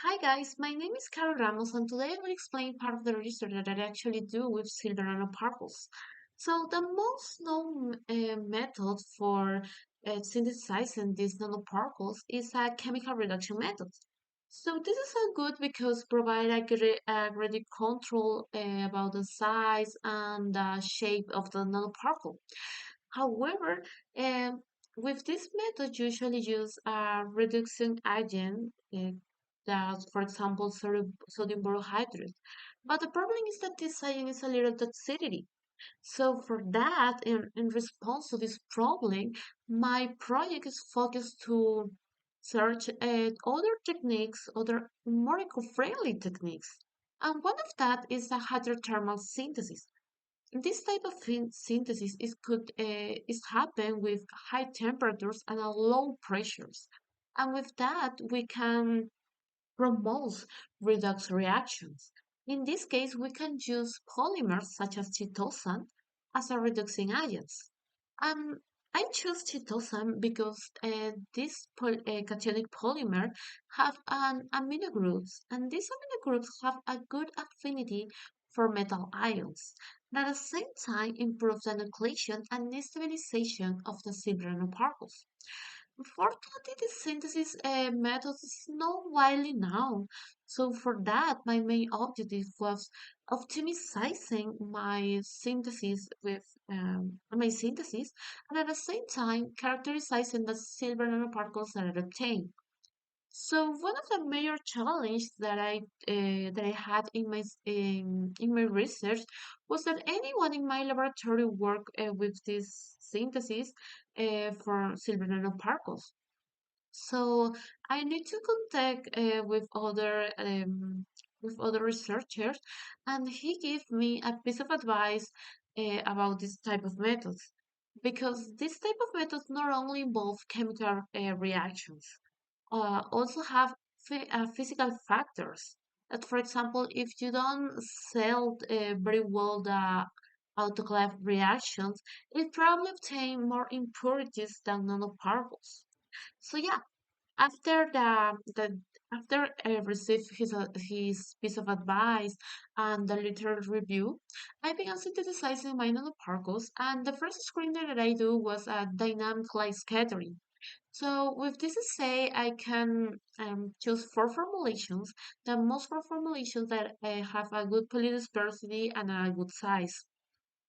Hi guys, my name is Carol Ramos and today I will explain part of the research that I actually do with silver nanoparticles. So the most known method for synthesizing these nanoparticles is a chemical reduction method. So this is so good because provide a great control about the size and the shape of the nanoparticle. However, um, with this method, usually use a reducing agent that, for example, sodium borohydride. But the problem is that this agent is a little toxicity. So for that, in response to this problem, my project is focused to search other techniques, other more eco-friendly techniques. And one of that is the hydrothermal synthesis. This type of synthesis is happen with high temperatures and low pressures, and with that we can promote redox reactions. In this case, we can use polymers such as chitosan as a reducing agents. Um, I choose chitosan because cationic polymer have an amino groups, and these amino groups have a good affinity for metal ions, and at the same time improve the nucleation and stabilization of the silver nanoparticles. Unfortunately, the synthesis method is not widely known. So for that, my main objective was optimizing my synthesis, and at the same time characterizing the silver nanoparticles that I obtained. So one of the major challenges that I had in my research was that anyone in my laboratory work with this synthesis for silver nanoparticles. So I need to contact with other researchers, and he gave me a piece of advice about this type of methods because this type of methods not only involve chemical reactions also have physical factors. That, for example, if you don't sell very well the autoclave reactions, it probably obtain more impurities than nanoparticles. So yeah, after the after I received his piece of advice and the literature review, I began synthesizing my nanoparticles, and the first screen that I do was a dynamic light scattering. So with this assay, I can choose four formulations, the most four formulations that have a good polydispersity and a good size.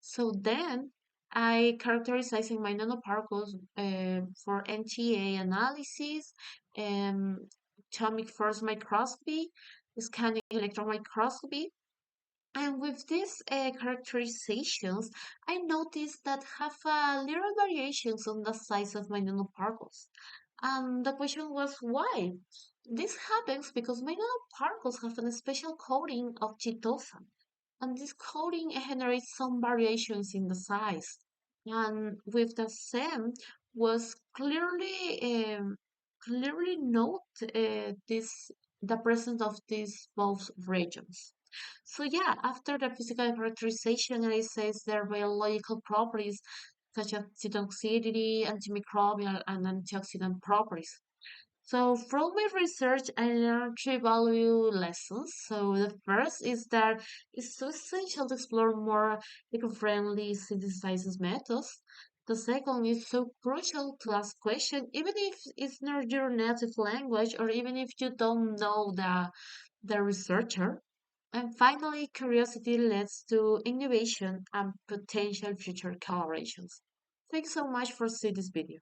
So then I characterizing my nanoparticles for NTA analysis, atomic force microscopy, scanning electron microscopy, and with these characterizations, I noticed that have little variations on the size of my nanoparticles. And the question was why? This happens because my nanoparticles have a special coating of chitosan, and this coating generates some variations in the size. And with the same was clearly note this the presence of these both regions. So yeah, after the physical characterization, it says their biological properties such as cytotoxicity, antimicrobial, and antioxidant properties. So from my research, I learned three value lessons. So the first is that it's so essential to explore more eco-friendly synthesizing methods. The second is so crucial to ask questions, even if it's not your native language or even if you don't know the researcher. And finally, curiosity leads to innovation and potential future collaborations. Thanks so much for seeing this video.